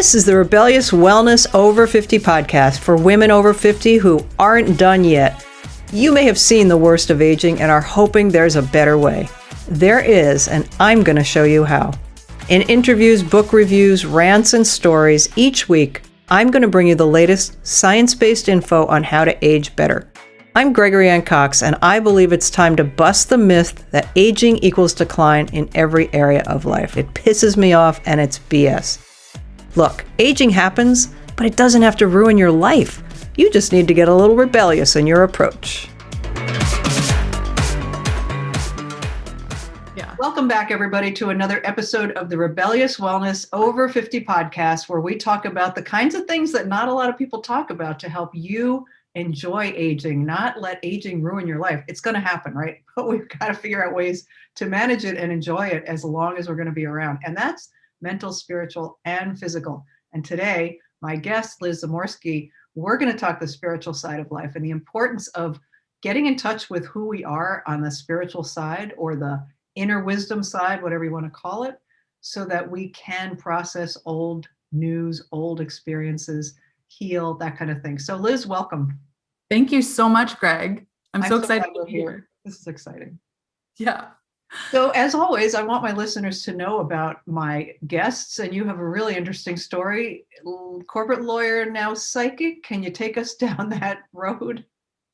This is the Rebellious Wellness Over 50 podcast for women over 50 who aren't done yet. You may have seen the worst of aging and are hoping there's a better way. There is, and I'm going to show you how. In interviews, book reviews, rants, and stories, each week, I'm going to bring you the latest science-based info on how to age better. I'm 𝐏𝐬𝐲𝐬𝐿 𝐿, and I believe it's time to bust the myth that aging equals decline in every area of life. It pisses me off, and it's BS. Look, aging happens, but it doesn't have to ruin your life. You just need to get a little rebellious in your approach. Yeah. Welcome back, everybody, to another episode of the Rebellious Wellness Over 50 podcast, where we talk about the kinds of things that not a lot of people talk about to help you enjoy aging, not let aging ruin your life. It's going to happen, right? But we've got to figure out ways to manage it and enjoy it as long as we're going to be around. And that's mental, spiritual, and physical. And today, my guest, Liz Zamorski, we're going to talk the spiritual side of life and the importance of getting in touch with who we are on the spiritual side or the inner wisdom side, whatever you want to call it, so that we can process old news, old experiences, heal, that kind of thing. So Liz, welcome. Thank you so much, Greg. I'm so excited to be here. This is exciting. Yeah. So as always, I want my listeners to know about my guests, and you have a really interesting story. Corporate lawyer, now psychic. Can you take us down that road?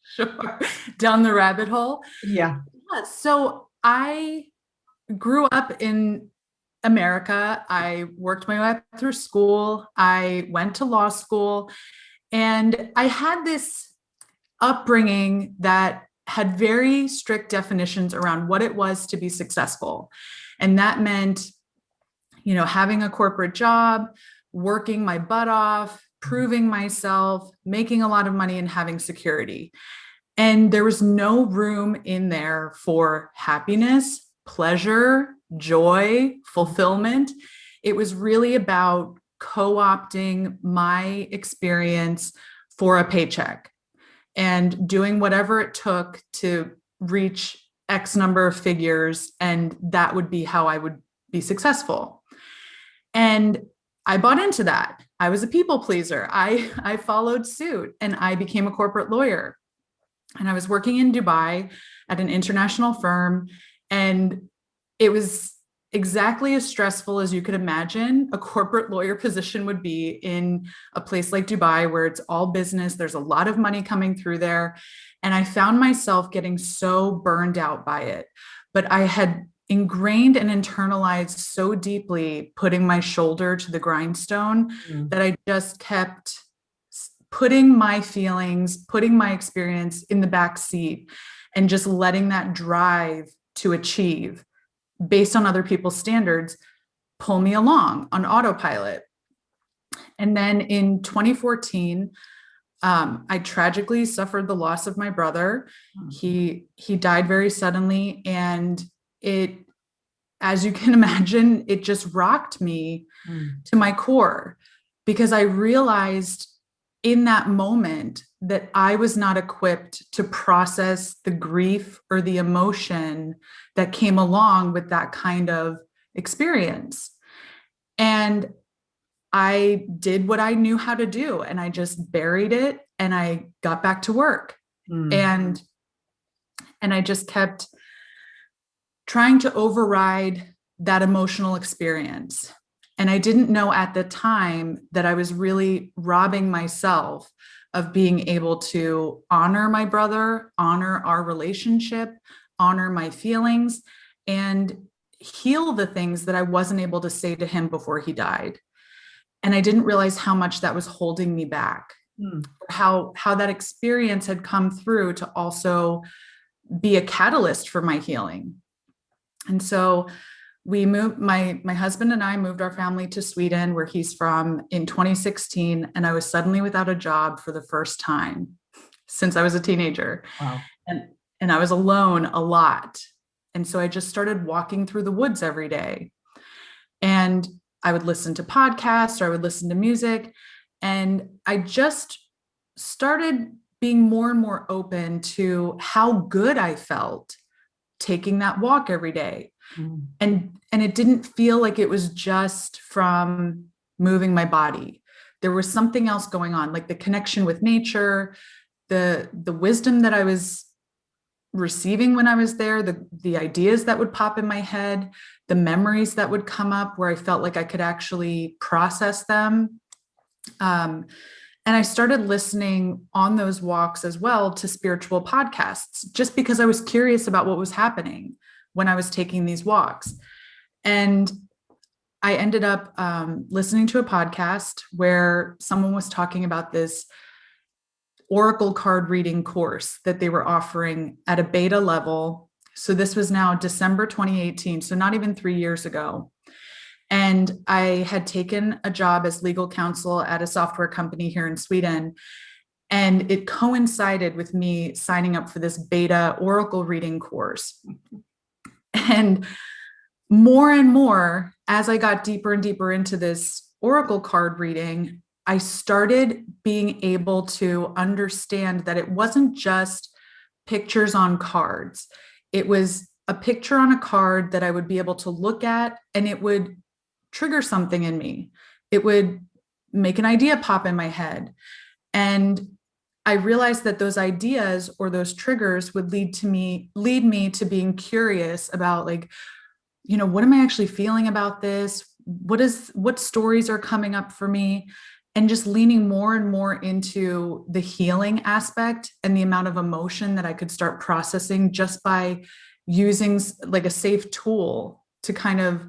Sure. Down the rabbit hole? Yeah. So I grew up in America. I worked my way up through school. I went to law school, and I had this upbringing that had very strict definitions around what it was to be successful. And that meant, having a corporate job, working my butt off, proving myself, making a lot of money, and having security. And there was no room in there for happiness, pleasure, joy, fulfillment. It was really about co-opting my experience for a paycheck and doing whatever it took to reach X number of figures, and that would be how I would be successful. And I bought into that. I was a people pleaser. I followed suit, and I became a corporate lawyer. And I was working in Dubai at an international firm, and it was exactly as stressful as you could imagine a corporate lawyer position would be in a place like Dubai, where it's all business. There's a lot of money coming through there. And I found myself getting so burned out by it. But I had ingrained and internalized so deeply putting my shoulder to the grindstone that I just kept putting my feelings, putting my experience in the back seat, and just letting that drive to achieve based on other people's standards pull me along on autopilot. And then in 2014, I tragically suffered the loss of my brother. He died very suddenly, and it, as you can imagine, it just rocked me to my core, because I realized in that moment that I was not equipped to process the grief or the emotion that came along with that kind of experience. And I did what I knew how to do, and I just buried it, and I got back to work. And I just kept trying to override that emotional experience. And I didn't know at the time that I was really robbing myself of being able to honor my brother, honor our relationship, honor my feelings, and heal the things that I wasn't able to say to him before he died. And I didn't realize how much that was holding me back, how that experience had come through to also be a catalyst for my healing. And so we moved, my husband and I moved our family to Sweden, where he's from, in 2016. And I was suddenly without a job for the first time since I was a teenager. Wow. And I was alone a lot. And so I just started walking through the woods every day. And I would listen to podcasts, or I would listen to music. And I just started being more and more open to how good I felt taking that walk every day. And it didn't feel like it was just from moving my body. There was something else going on, like the connection with nature, the wisdom that I was receiving when I was there, the ideas that would pop in my head, the memories that would come up where I felt like I could actually process them. And I started listening on those walks as well to spiritual podcasts, just because I was curious about what was happening when I was taking these walks. And I ended up listening to a podcast where someone was talking about this oracle card reading course that they were offering at a beta level. So this was now December 2018, so not even 3 years ago. And I had taken a job as legal counsel at a software company here in Sweden. And it coincided with me signing up for this beta oracle reading course. And more, as I got deeper and deeper into this oracle card reading, I started being able to understand that it wasn't just pictures on cards. It was a picture on a card that I would be able to look at, and it would trigger something in me. It would make an idea pop in my head. And I realized that those ideas or those triggers would lead me to being curious about, like, what am I actually feeling about this? What stories are coming up for me? And just leaning more and more into the healing aspect and the amount of emotion that I could start processing just by using like a safe tool to kind of,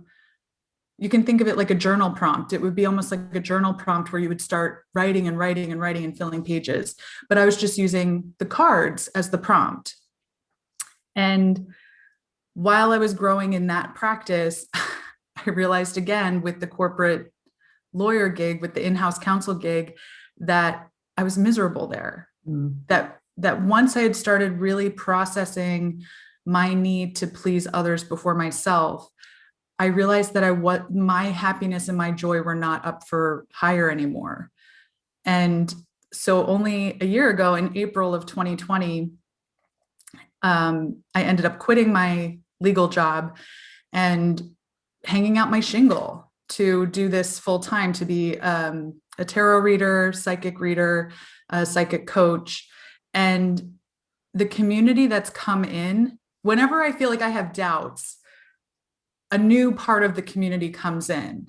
you can think of it like a journal prompt. It would be almost like a journal prompt where you would start writing and writing and writing and filling pages. But I was just using the cards as the prompt. And while I was growing in that practice, I realized again with the corporate lawyer gig, with the in-house counsel gig, that I was miserable there. That once I had started really processing my need to please others before myself, I realized that my happiness and my joy were not up for hire anymore. And so only a year ago, in April of 2020, I ended up quitting my legal job and hanging out my shingle to do this full time, to be a tarot reader, psychic reader, a psychic coach. And the community that's come in, whenever I feel like I have doubts, a new part of the community comes in.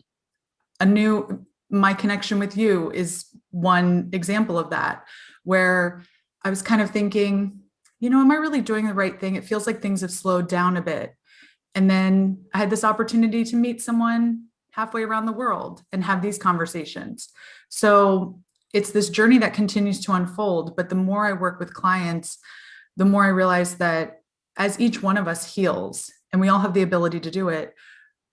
My connection with you is one example of that, where I was kind of thinking, am I really doing the right thing? It feels like things have slowed down a bit. And then I had this opportunity to meet someone halfway around the world and have these conversations. So it's this journey that continues to unfold. But the more I work with clients, the more I realize that as each one of us heals, and we all have the ability to do it,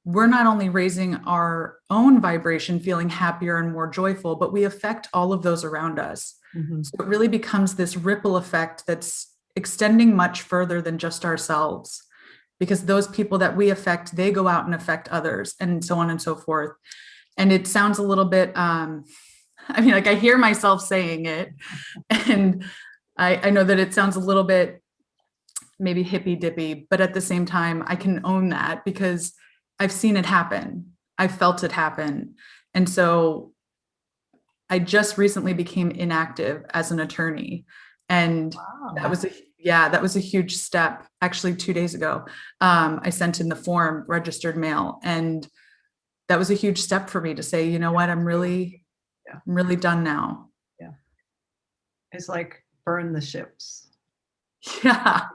we're not only raising our own vibration, feeling happier and more joyful, but we affect all of those around us. Mm-hmm. So it really becomes this ripple effect that's extending much further than just ourselves, because those people that we affect, they go out and affect others, and so on and so forth. And it sounds a little bit, I hear myself saying it, and I know that it sounds a little bit maybe hippy dippy, but at the same time, I can own that because I've seen it happen. I've felt it happen. And so I just recently became inactive as an attorney. And wow. that was a huge step. Actually, 2 days ago, I sent in the form, registered mail. And that was a huge step for me to say, you know what, I'm really done now. Yeah. It's like burn the ships. Yeah.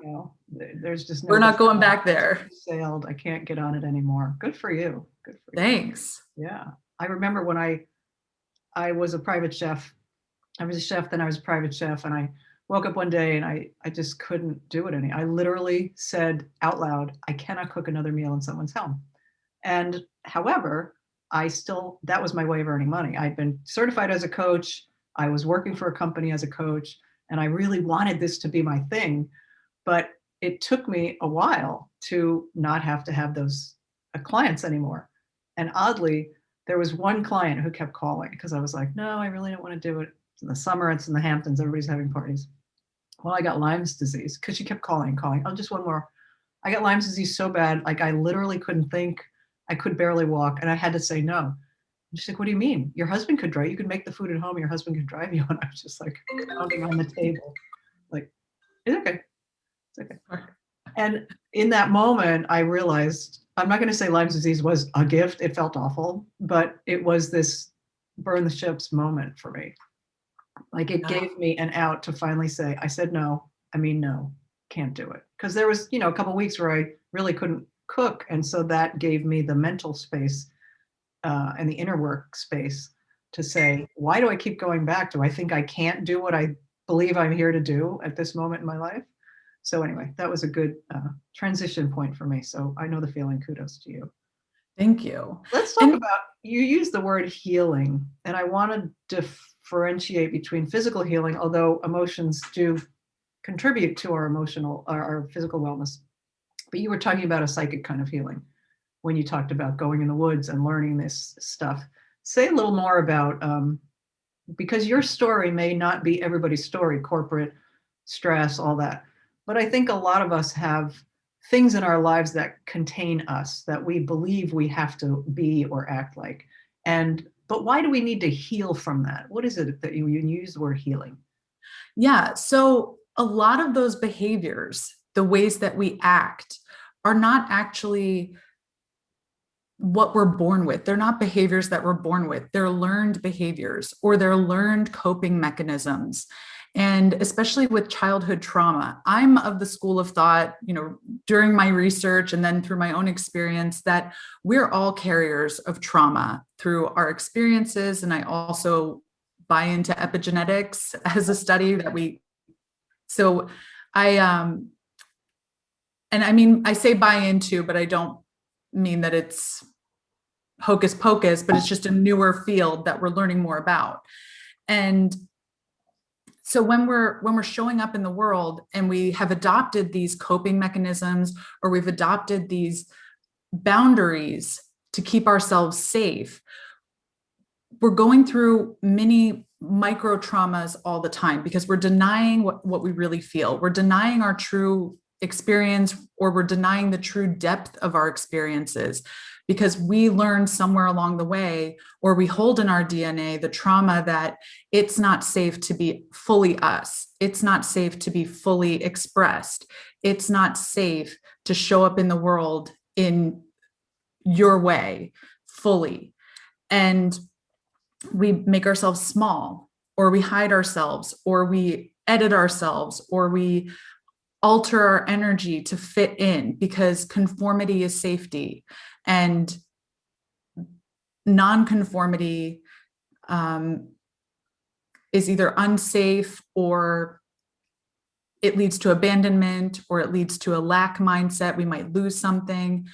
There's just we're not going back there. Sailed. I can't get on it anymore. Good for you. Good for you. Thanks. Yeah. I remember when I was a private chef. I was a chef, then I was a private chef, and I woke up one day and I just couldn't do it I literally said out loud, I cannot cook another meal in someone's home. And however, that was my way of earning money. I'd been certified as a coach. I was working for a company as a coach, and I really wanted this to be my thing. But it took me a while to not have to have those clients anymore. And oddly, there was one client who kept calling because I was like, no, I really don't want to do it. It's in the summer, it's in the Hamptons, everybody's having parties. Well, I got Lyme's disease because she kept calling. Oh, just one more. I got Lyme's disease so bad, like I literally couldn't think. I could barely walk, and I had to say no. She's like, what do you mean? Your husband could drive. You could make the food at home. Your husband could drive you. And I was just like pounding on the table. Like, it's okay. It's okay. And in that moment, I realized, I'm not going to say Lyme's disease was a gift. It felt awful, but it was this burn the ships moment for me. Like it gave me an out to finally say, I said no. I mean, no, can't do it. Because there was, a couple of weeks where I really couldn't cook. And so that gave me the mental space and the inner work space to say, why do I keep going back? Do I think I can't do what I believe I'm here to do at this moment in my life? So anyway, that was a good transition point for me. So I know the feeling. Kudos to you. Thank you. Let's talk about, you use the word healing, and I want to differentiate between physical healing, although emotions do contribute to our our physical wellness. But you were talking about a psychic kind of healing when you talked about going in the woods and learning this stuff. Say a little more about, because your story may not be everybody's story, corporate stress, all that. But I think a lot of us have things in our lives that contain us, that we believe we have to be or act like. But why do we need to heal from that? What is it that you use the word healing? Yeah. So a lot of those behaviors, the ways that we act, are not actually what we're born with. They're not behaviors that we're born with. They're learned behaviors, or they're learned coping mechanisms. And especially with childhood trauma, I'm of the school of thought, during my research and then through my own experience, that we're all carriers of trauma through our experiences. And I also buy into epigenetics as a study that I say buy into, but I don't mean that it's hocus pocus, but it's just a newer field that we're learning more about. And so when we're showing up in the world and we have adopted these coping mechanisms, or we've adopted these boundaries to keep ourselves safe, we're going through many micro traumas all the time because we're denying what we really feel. We're denying our true experience, or we're denying the true depth of our experiences, because we learned somewhere along the way, or we hold in our DNA the trauma that it's not safe to be fully us. It's not safe to be fully expressed. It's not safe to show up in the world in your way fully. And we make ourselves small, or we hide ourselves, or we edit ourselves, or we alter our energy to fit in, because conformity is safety, and nonconformity is either unsafe, or it leads to abandonment, or it leads to a lack mindset. We might lose something.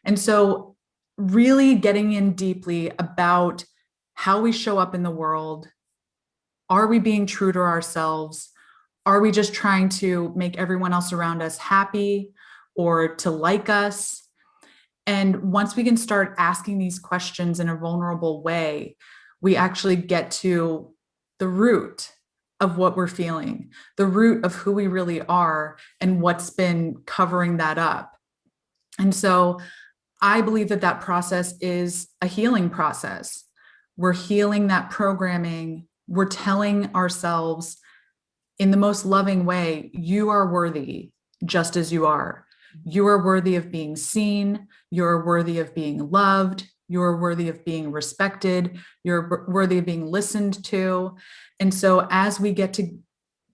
And so really getting in deeply about how we show up in the world. Are we being true to ourselves? Are we just trying to make everyone else around us happy, or to like us? And once we can start asking these questions in a vulnerable way, we actually get to the root of what we're feeling, the root of who we really are, and what's been covering that up. And so I believe that process is a healing process. We're healing that programming. We're telling ourselves in the most loving way, you are worthy just as you are. You are worthy of being seen. You're worthy of being loved. You're worthy of being respected. You're worthy of being listened to. And so as we get to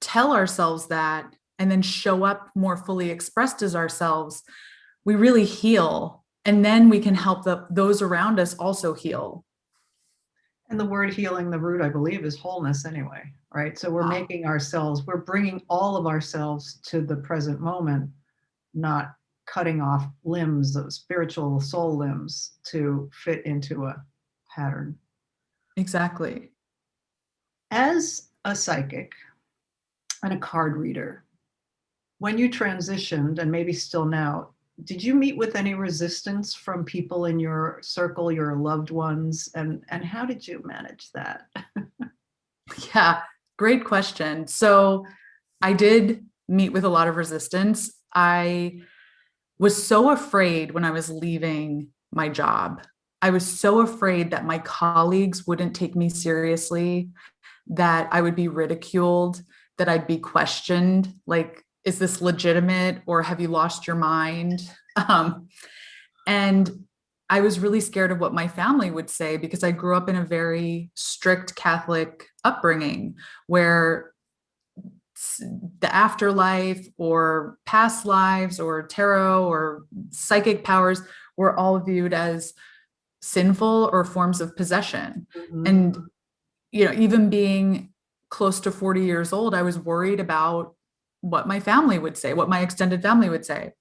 tell ourselves that, and then show up more fully expressed as ourselves, we really heal. And then we can help those around us also heal. And the word healing, the root, I believe, is wholeness anyway, right? So we're bringing all of ourselves to the present moment, not cutting off limbs, those spiritual soul limbs, to fit into a pattern. Exactly. As a psychic and a card reader, when you transitioned, and maybe still now, did you meet with any resistance from people in your circle, your loved ones? And how did you manage that? Yeah, great question. So I did meet with a lot of resistance. I was so afraid when I was leaving my job. I was so afraid that my colleagues wouldn't take me seriously, that I would be ridiculed, that I'd be questioned, like, is this legitimate or have you lost your mind? Um, and I was really scared of what my family would say because I grew up in a very strict Catholic upbringing where the afterlife or past lives or tarot or psychic powers were all viewed as sinful or forms of possession. Mhm. And, even being close to 40 years old, I was worried about what my family would say, what my extended family would say.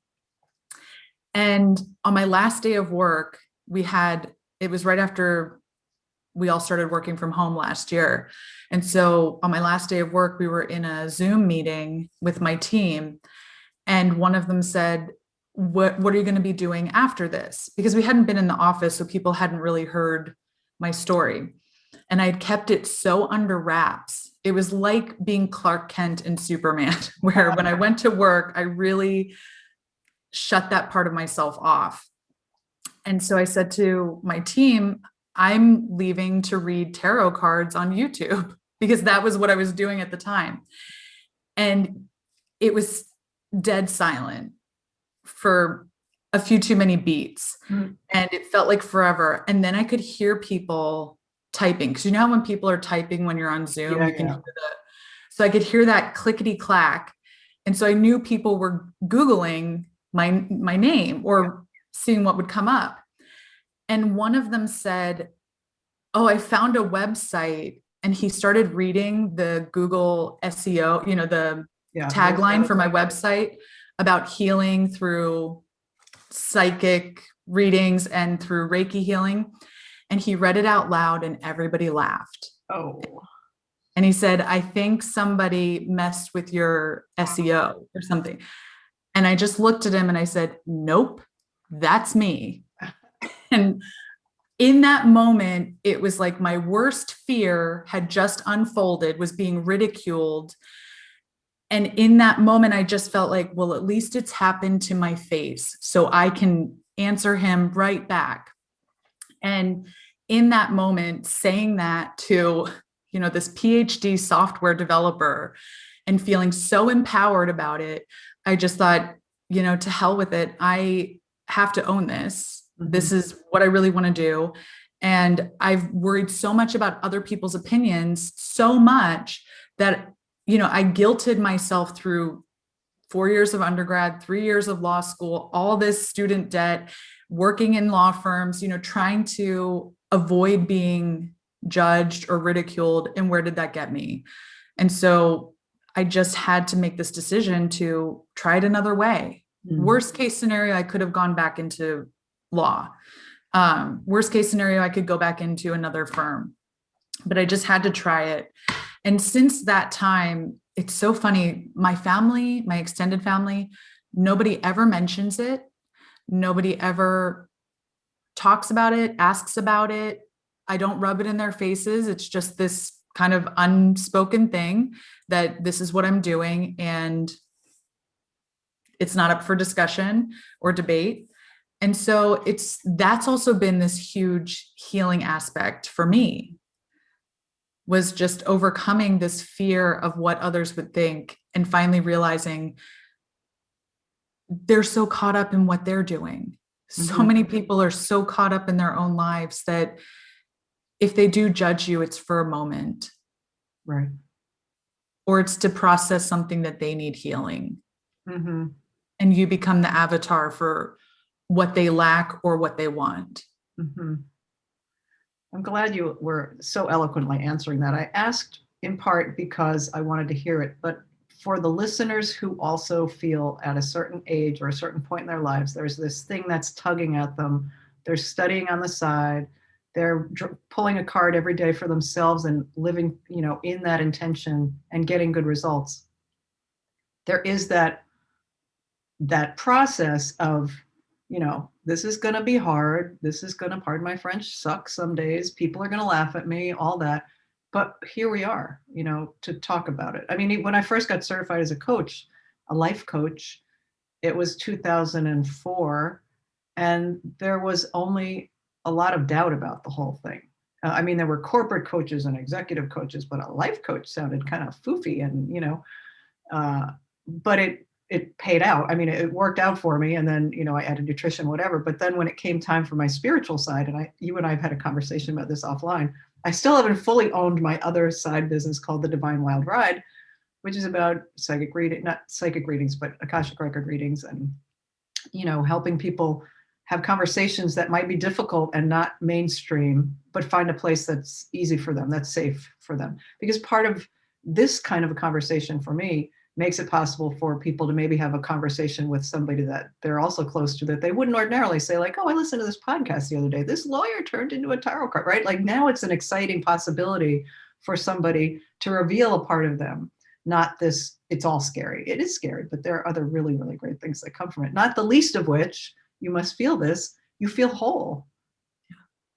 And on my last day of work, it was right after we all started working from home last year. And so on my last day of work, we were in a Zoom meeting with my team. And one of them said, what are you going to be doing after this? Because we hadn't been in the office, so people hadn't really heard my story. And I had kept it so under wraps. It was like being Clark Kent in Superman, where when I went to work, I really shut that part of myself off. And so I said to my team, I'm leaving to read tarot cards on YouTube because that was what I was doing at the time. And it was dead silent for a few too many beats. Mm. And it felt like forever. And then I could hear people typing. Because you know how when people are typing when you're on Zoom, Yeah, you can yeah. hear that. So I could hear that clickety clack. And so I knew people were Googling my name or seeing what would come up. And one of them said, oh, I found a website. And he started reading the Google SEO, the Yeah. tagline for my website about healing through psychic readings and through Reiki healing. And he read it out loud and everybody laughed. Oh. And he said, I think somebody messed with your SEO or something. And I just looked at him and I said, nope, that's me. And in that moment, it was like my worst fear had just unfolded, was being ridiculed. And in that moment, I just felt like, well, at least it's happened to my face, so I can answer him right back. And in that moment, saying that to, this PhD software developer and feeling so empowered about it, I just thought, to hell with it. I have to own this. Mhm. This is what I really want to do. And I've worried so much about other people's opinions, so much that, I guilted myself through 4 years of undergrad, 3 years of law school, all this student debt, working in law firms, trying to avoid being judged or ridiculed. And where did that get me? And so I just had to make this decision to try it another way. Mm. Worst case scenario, I could have gone back into law. Worst case scenario, I could go back into another firm, but I just had to try it. And since that time, it's so funny. My family, my extended family, nobody ever mentions it. Nobody ever talks about it, asks about it. I don't rub it in their faces. It's just this kind of unspoken thing that this is what I'm doing. And it's not up for discussion or debate. And so that's also been this huge healing aspect for me, was just overcoming this fear of what others would think and finally realizing they're so caught up in what they're doing. So Mhm. many people are so caught up in their own lives that if they do judge you, it's for a moment, Right. or it's to process something that they need healing. Mm-hmm. And you become the avatar for what they lack or what they want. Mm-hmm. I'm glad you were so eloquently answering that. I asked in part because I wanted to hear it, but for the listeners who also feel at a certain age or a certain point in their lives, there's this thing that's tugging at them. They're studying on the side. They're pulling a card every day for themselves and living, in that intention and getting good results. There is that process of, this is going to be hard. This is going to, pardon my French, suck some days. People are going to laugh at me, all that. But here we are, to talk about it. I mean, when I first got certified as a coach, a life coach, it was 2004. And there was only a lot of doubt about the whole thing. I mean, there were corporate coaches and executive coaches, but a life coach sounded kind of foofy, and but it paid out. I mean, it worked out for me, and then I added nutrition, whatever. But then when it came time for my spiritual side, and you and I have had a conversation about this offline, I still haven't fully owned my other side business called the Divine Wild Ride, which is about not psychic readings, but Akashic record readings, and helping people have conversations that might be difficult and not mainstream, but find a place that's easy for them, that's safe for them. Because part of this kind of a conversation for me makes it possible for people to maybe have a conversation with somebody that they're also close to, that they wouldn't ordinarily say, like, oh, I listened to this podcast the other day, this lawyer turned into a tarot card, right? Like, now it's an exciting possibility for somebody to reveal a part of them. Not this, it's all scary. It is scary, but there are other really, really great things that come from it. Not the least of which, you must feel this, you feel whole.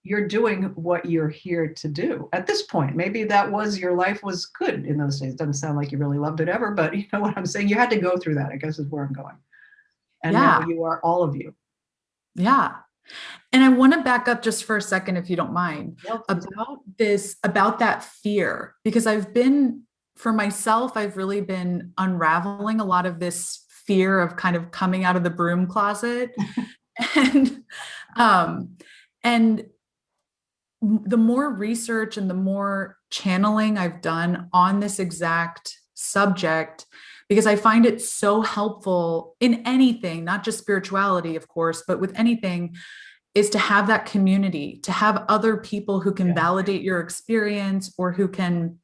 You're doing what you're here to do at this point. Maybe your life was good in those days. It doesn't sound like you really loved it ever, but you know what I'm saying? You had to go through that, I guess, is where I'm going. And now you are all of you. Yeah. And I want to back up just for a second, if you don't mind, about that fear, because for myself, I've really been unraveling a lot of this fear of kind of coming out of the broom closet. and the more research and the more channeling I've done on this exact subject, because I find it so helpful in anything, not just spirituality, of course, but with anything, is to have that community, to have other people who can validate your experience, or who can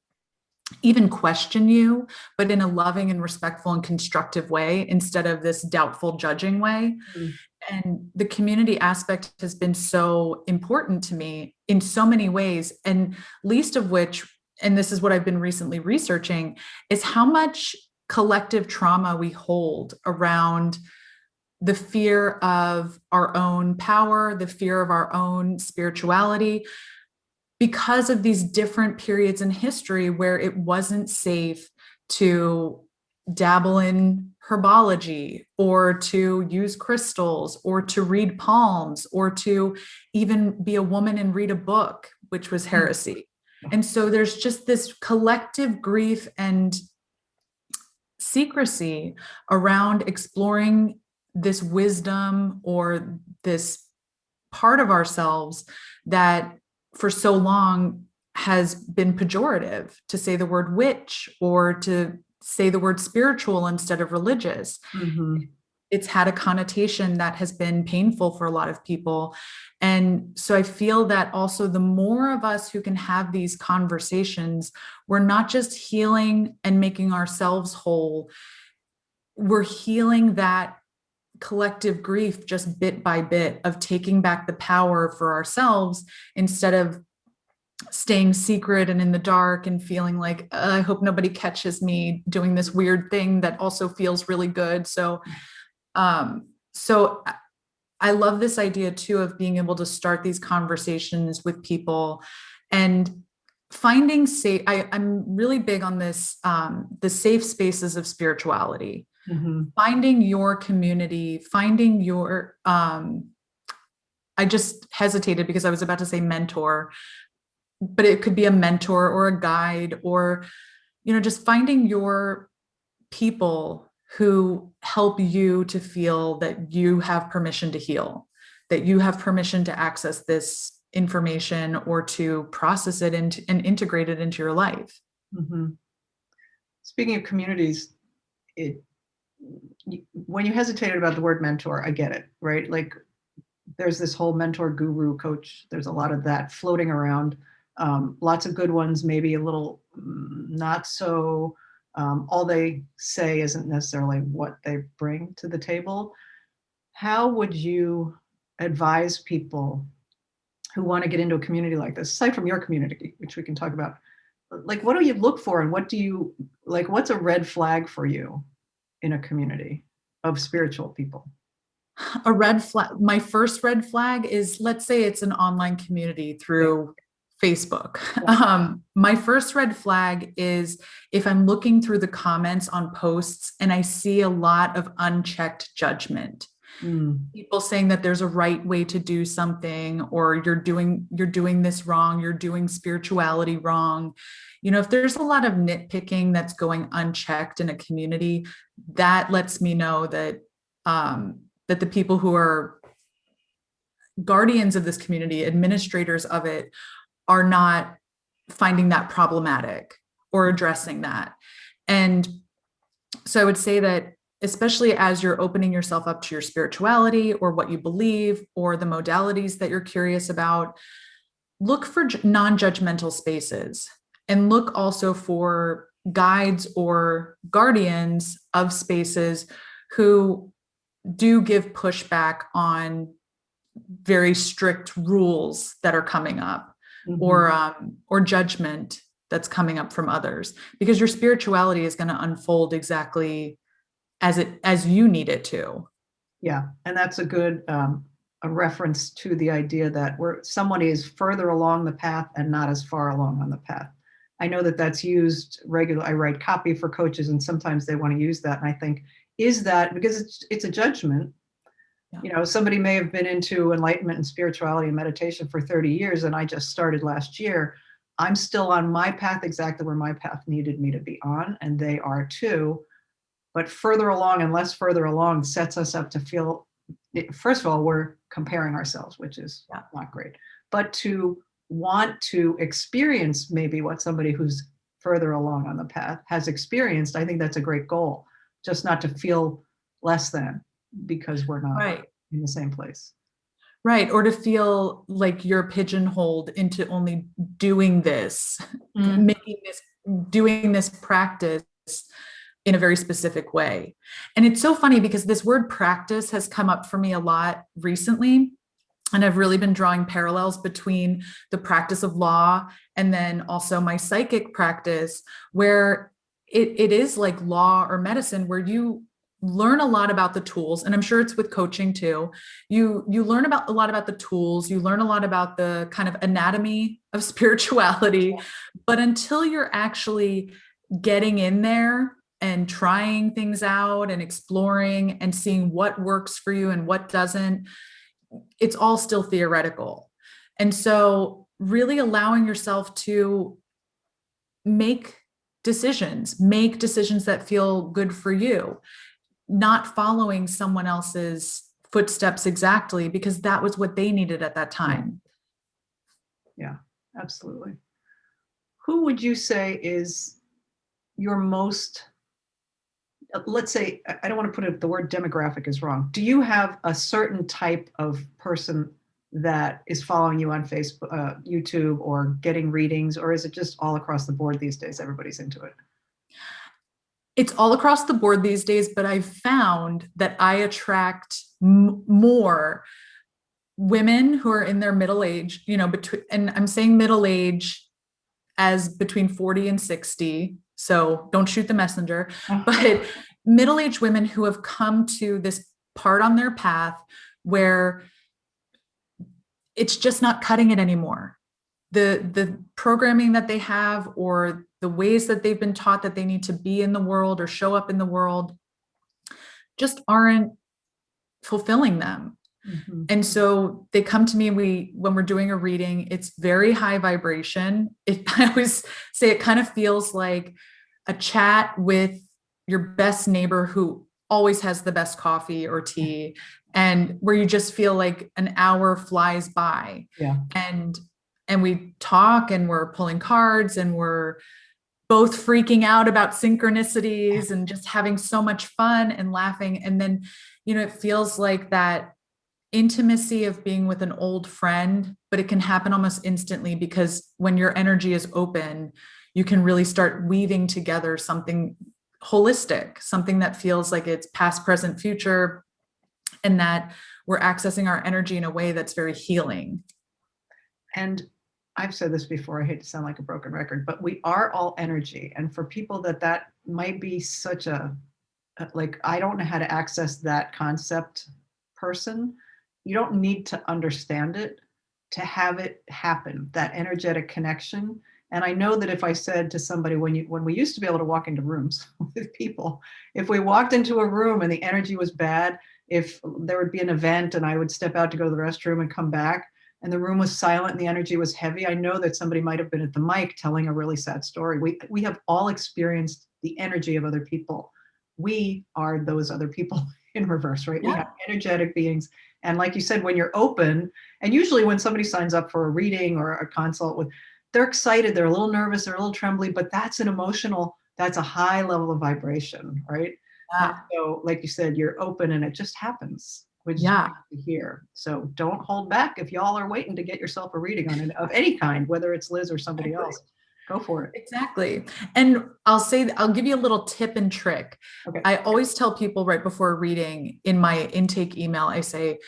even question you, but in a loving and respectful and constructive way, instead of this doubtful, judging way. Mm-hmm. And the community aspect has been so important to me in so many ways, and least of which, and this is what I've been recently researching, is how much collective trauma we hold around the fear of our own power, the fear of our own spirituality, because of these different periods in history where it wasn't safe to dabble in herbology, or to use crystals, or to read palms, or to even be a woman and read a book, which was heresy. And so there's just this collective grief and secrecy around exploring this wisdom, or this part of ourselves that for so long has been pejorative, to say the word witch, or to say the word spiritual instead of religious. Mm-hmm. It's had a connotation that has been painful for a lot of people. And so I feel that also the more of us who can have these conversations, we're not just healing and making ourselves whole, we're healing that collective grief just bit by bit, of taking back the power for ourselves, instead of staying secret and in the dark and feeling like, I hope nobody catches me doing this weird thing that also feels really good. So I love this idea too, of being able to start these conversations with people and finding safe. I'm really big on this, the safe spaces of spirituality. Mm-hmm. Finding your community, finding your, I just hesitated because I was about to say mentor, but it could be a mentor or a guide, or, just finding your people who help you to feel that you have permission to heal, that you have permission to access this information, or to process it and integrate it into your life. Mm-hmm. Speaking of communities, when you hesitated about the word mentor, I get it, right? Like, there's this whole mentor, guru, coach. There's a lot of that floating around. Lots of good ones, maybe a little not so. All they say isn't necessarily what they bring to the table. How would you advise people who want to get into a community like this, aside from your community, which we can talk about? Like, what do you look for, and what's a red flag for you in a community of spiritual people? A red flag. My first red flag is, let's say it's an online community through Facebook. My first red flag is if I'm looking through the comments on posts and I see a lot of unchecked judgment. Mm. People saying that there's a right way to do something, or you're doing this wrong, you're doing spirituality wrong. If there's a lot of nitpicking that's going unchecked in a community, that lets me know that that the people who are guardians of this community, administrators of it, are not finding that problematic or addressing that. And so I would say that, especially as you're opening yourself up to your spirituality or what you believe or the modalities that you're curious about, look for non-judgmental spaces, and look also for guides or guardians of spaces who do give pushback on very strict rules that are coming up, or judgment that's coming up from others, because your spirituality is going to unfold exactly as you need it to. Yeah, and that's a good a reference to the idea that somebody is further along the path and not as far along on the path. I know that that's used regularly. I write copy for coaches, and sometimes they want to use that. And I think, is that because it's a judgment? Yeah. Somebody may have been into enlightenment and spirituality and meditation for 30 years, and I just started last year. I'm still on my path, exactly where my path needed me to be on, and they are too. But further along and less further along sets us up to feel, first of all, we're comparing ourselves, which is not great, but to want to experience maybe what somebody who's further along on the path has experienced. I think that's a great goal, just not to feel less than because we're not in the same place. Right. Or to feel like you're pigeonholed into only doing this, doing this practice in a very specific way. And it's so funny because this word practice has come up for me a lot recently. And I've really been drawing parallels between the practice of law and then also my psychic practice, where it is like law or medicine, where you learn a lot about the tools. And I'm sure it's with coaching too. You learn a lot about the tools, you learn a lot about the kind of anatomy of spirituality, but until you're actually getting in there and trying things out and exploring and seeing what works for you and what doesn't, it's all still theoretical. And so really allowing yourself to make decisions that feel good for you, not following someone else's footsteps exactly because that was what they needed at that time. Yeah, absolutely. Who would you say is your most, let's say, I don't want to put it, the word demographic is wrong. Do you have a certain type of person that is following you on Facebook, YouTube, or getting readings, or is it just all across the board these days? Everybody's into it. It's all across the board these days, but I've found that I attract more women who are in their middle age, and I'm saying middle age as between 40 and 60. So don't shoot the messenger, but middle-aged women who have come to this part on their path where it's just not cutting it anymore. The programming that they have, or the ways that they've been taught that they need to be in the world or show up in the world, just aren't fulfilling them. And so they come to me, when we're doing a reading, it's very high vibration. I always say it kind of feels like a chat with your best neighbor who always has the best coffee or tea, and where you just feel like an hour flies by. Yeah. And we talk, and we're pulling cards, and we're both freaking out about synchronicities and just having so much fun and laughing. And then, it feels like that intimacy of being with an old friend, but it can happen almost instantly, because when your energy is open, you can really start weaving together something holistic, something that feels like it's past, present, future, and that we're accessing our energy in a way that's very healing. And I've said this before, I hate to sound like a broken record, but we are all energy. And for people that might be such like, I don't know how to access that concept person, you don't need to understand it to have it happen, that energetic connection. And I know that if I said to somebody, when we used to be able to walk into rooms with people, if we walked into a room and the energy was bad, if there would be an event and I would step out to go to the restroom and come back and the room was silent and the energy was heavy, I know that somebody might have been at the mic telling a really sad story. We have all experienced the energy of other people. We are those other people in reverse, right? Yeah. We have energetic beings. And like you said, when you're open, and usually when somebody signs up for a reading or a consult with, they're excited, they're a little nervous, they're a little trembly, but that's that's a high level of vibration, right? Yeah. And so, like you said, you're open and it just happens, which is Yeah. great to hear. So don't hold back if y'all are waiting to get yourself a reading on it of any kind, whether it's Liz or somebody else. Go for it. Exactly. And I'll give you a little tip and trick. Okay. I always tell people right before a reading in my intake email, I say,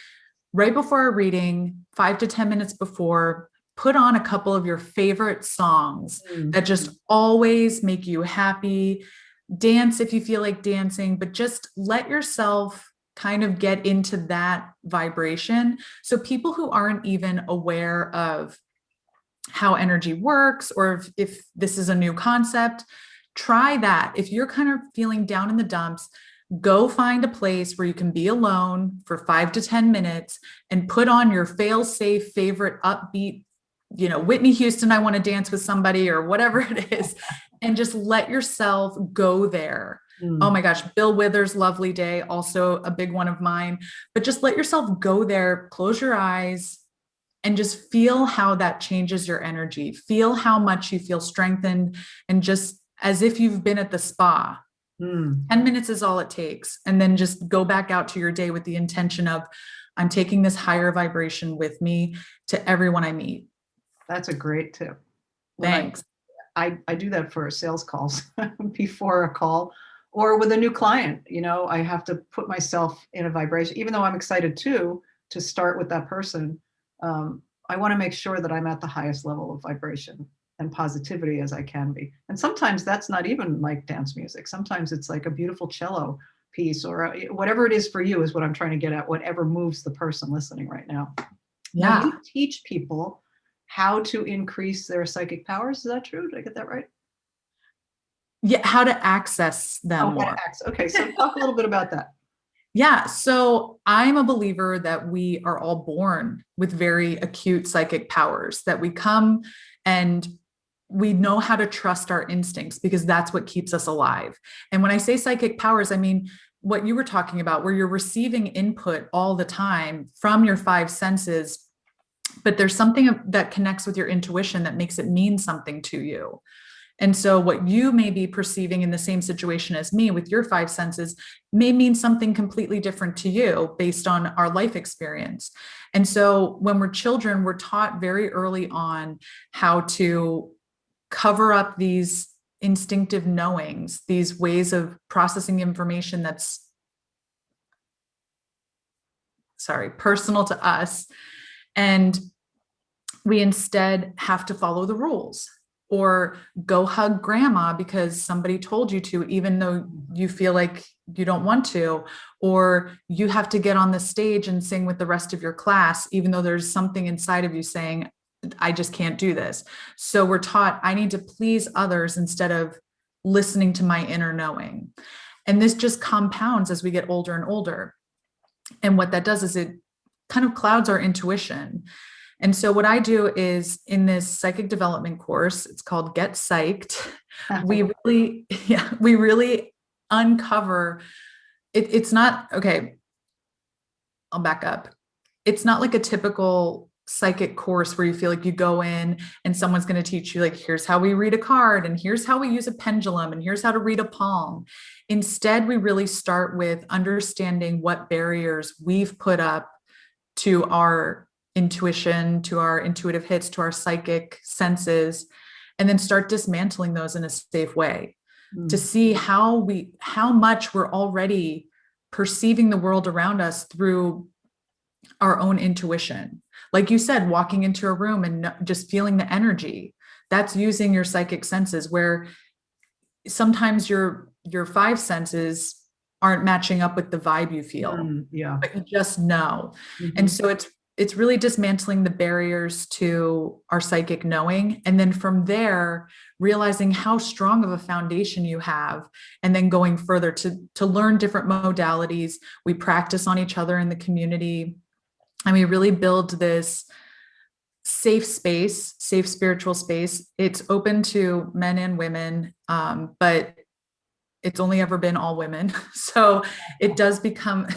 right before a reading, 5 to 10 minutes before, put on a couple of your favorite songs that just always make you happy. Dance if you feel like dancing, but just let yourself kind of get into that vibration. So people who aren't even aware of how energy works, or if this is a new concept, try that. If you're kind of feeling down in the dumps, go find a place where you can be alone for 5 to 10 minutes and put on your fail-safe favorite upbeat, Whitney Houston, I Want to Dance with Somebody, or whatever it is, and just let yourself go there. Oh my gosh, Bill Withers' Lovely Day, also a big one of mine, but just let yourself go there, close your eyes, and just feel how that changes your energy. Feel how much you feel strengthened, and just as if you've been at the spa. 10 minutes is all it takes. And then just go back out to your day with the intention of, I'm taking this higher vibration with me to everyone I meet. That's a great tip. Thanks. I do that for sales calls before a call or with a new client. I have to put myself in a vibration, even though I'm excited too, to start with that person. I want to make sure that I'm at the highest level of vibration and positivity as I can be. And sometimes that's not even like dance music. Sometimes it's like a beautiful cello piece or whatever it is for you is what I'm trying to get at, whatever moves the person listening right now. Yeah. Now, you teach people how to increase their psychic powers. Is that true? Did I get that right? Yeah. How to access them more. Okay. So talk a little bit about that. Yeah. So I'm a believer that we are all born with very acute psychic powers, that we come and we know how to trust our instincts because that's what keeps us alive. And when I say psychic powers, I mean what you were talking about, where you're receiving input all the time from your 5 senses, but there's something that connects with your intuition that makes it mean something to you. And so what you may be perceiving in the same situation as me with your 5 senses may mean something completely different to you based on our life experience. And so when we're children, we're taught very early on how to cover up these instinctive knowings, these ways of processing information that's, personal to us. And we instead have to follow the rules, or go hug grandma because somebody told you to, even though you feel like you don't want to, or you have to get on the stage and sing with the rest of your class, even though there's something inside of you saying, I just can't do this. So we're taught, I need to please others instead of listening to my inner knowing. And this just compounds as we get older and older. And what that does is it kind of clouds our intuition. And so what I do is, in this psychic development course, it's called Get Psyched. We really uncover it. It's not, okay, I'll back up. It's not like a typical psychic course where you feel like you go in and someone's going to teach you, like, here's how we read a card, and here's how we use a pendulum, and here's how to read a palm. Instead, we really start with understanding what barriers we've put up to our intuition, to our intuitive hits, to our psychic senses, and then start dismantling those in a safe way to see how much we're already perceiving the world around us through our own intuition. Like you said, walking into a room and just feeling the energy, that's using your psychic senses, where sometimes your 5 senses aren't matching up with the vibe you feel, but you just know. And so it's it's really dismantling the barriers to our psychic knowing. And then from there, realizing how strong of a foundation you have, and then going further to learn different modalities. We practice on each other in the community, and we really build this safe space, safe spiritual space. It's open to men and women, but it's only ever been all women. So it does become,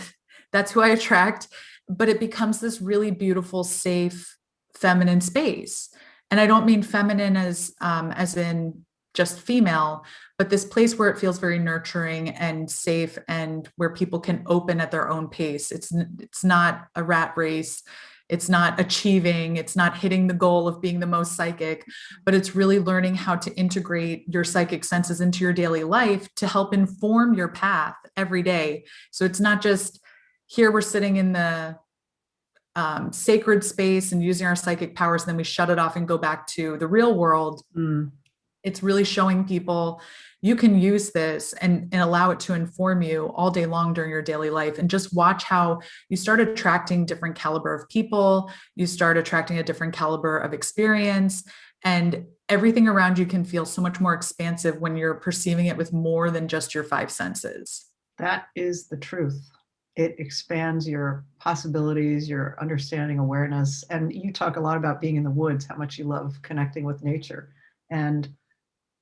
that's who I attract, but it becomes this really beautiful, safe, feminine space. And I don't mean feminine as in just female, but this place where it feels very nurturing and safe, and where people can open at their own pace. It's not a rat race. It's not achieving, it's not hitting the goal of being the most psychic, but it's really learning how to integrate your psychic senses into your daily life to help inform your path every day. So it's not just here we're sitting in the sacred space and using our psychic powers, and then we shut it off and go back to the real world. It's really showing people you can use this and allow it to inform you all day long during your daily life. And just watch how you start attracting different caliber of people, you start attracting a different caliber of experience, and everything around you can feel so much more expansive when you're perceiving it with more than just your five senses. That is the truth. It expands your possibilities, your understanding, awareness. And you talk a lot about being in the woods, how much you love connecting with nature. And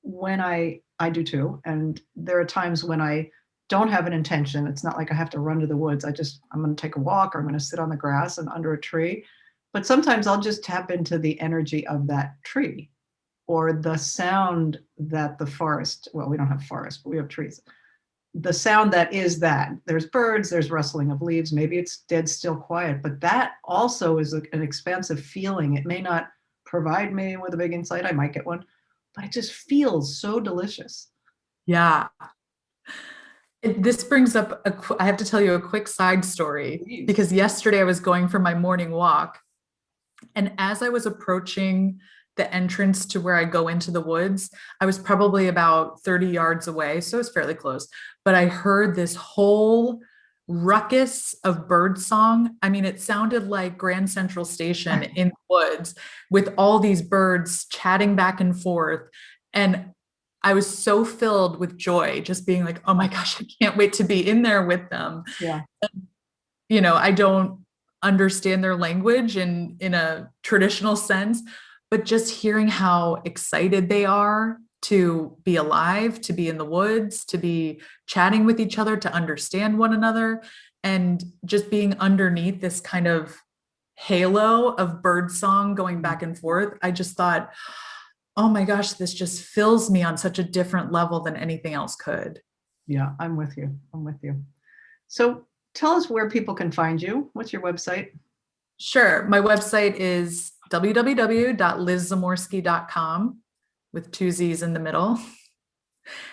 when I do too. And there are times when I don't have an intention. It's not like I have to run to the woods. I'm going to take a walk, or I'm going to sit on the grass and under a tree. But sometimes I'll just tap into the energy of that tree, or the sound that the forest, well, we don't have forests, but we have trees. The sound that is that. There's birds, there's rustling of leaves. Maybe it's dead still quiet, but that also is an expansive feeling. It may not provide me with a big insight. I might get one, but it just feels so delicious. Yeah. This brings up, I have to tell you a quick side story. Please. Because yesterday I was going for my morning walk, and as I was approaching the entrance to where I go into the woods, I was probably about 30 yards away, so it's fairly close, but I heard this whole ruckus of bird song. I mean, it sounded like Grand Central Station in the woods, with all these birds chatting back and forth. And I was so filled with joy, just being like, oh my gosh, I can't wait to be in there with them. Yeah. And, I don't understand their language in a traditional sense, but just hearing how excited they are to be alive, to be in the woods, to be chatting with each other, to understand one another, and just being underneath this kind of halo of bird song going back and forth. I just thought, oh my gosh, this just fills me on such a different level than anything else could. Yeah, I'm with you. So tell us where people can find you. What's your website? Sure. My website is www.𝐿izzamorsky.com with two Z's in the middle.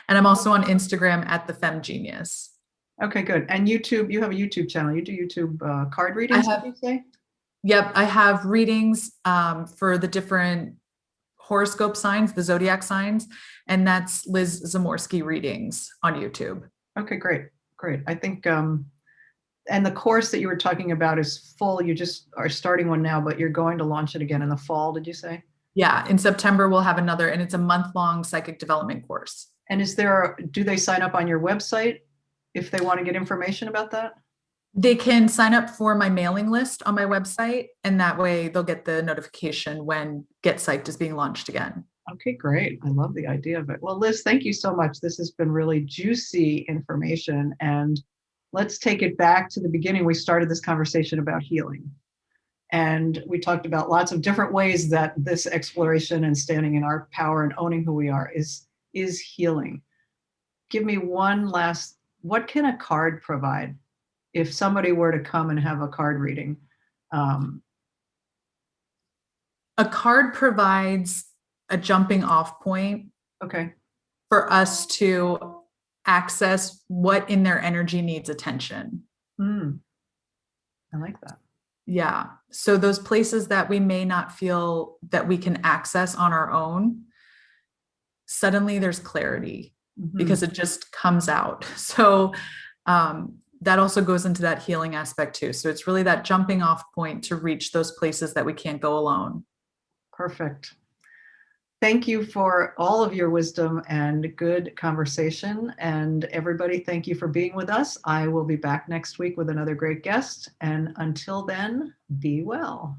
And I'm also on Instagram at the Femme Genius. Okay, good. And YouTube, you have a YouTube channel. You do YouTube card readings, did you say? Yep. I have readings for the different horoscope signs, the zodiac signs, and that's Liz Zamorsky readings on YouTube. Okay, great. I think, and the course that you were talking about is full. You just are starting one now, but you're going to launch it again in the fall, did you say? Yeah, in September we'll have another, and it's a month-long psychic development course. And do they sign up on your website if they want to get information about that? They can sign up for my mailing list on my website, and that way they'll get the notification when Get Psyched is being launched again. Okay, great. I love the idea of it. Well, Liz, thank you so much. This has been really juicy information. And let's take it back to the beginning. We started this conversation about healing. And we talked about lots of different ways that this exploration and standing in our power and owning who we are is healing. Give me one last, what can a card provide? If somebody were to come and have a card reading. A card provides a jumping off point. Okay. For us to access what in their energy needs attention. I like that. Yeah. So those places that we may not feel that we can access on our own, suddenly there's clarity because it just comes out. So that also goes into that healing aspect too. So it's really that jumping off point to reach those places that we can't go alone. Perfect. Thank you for all of your wisdom and good conversation. And everybody, thank you for being with us. I will be back next week with another great guest. And until then, be well.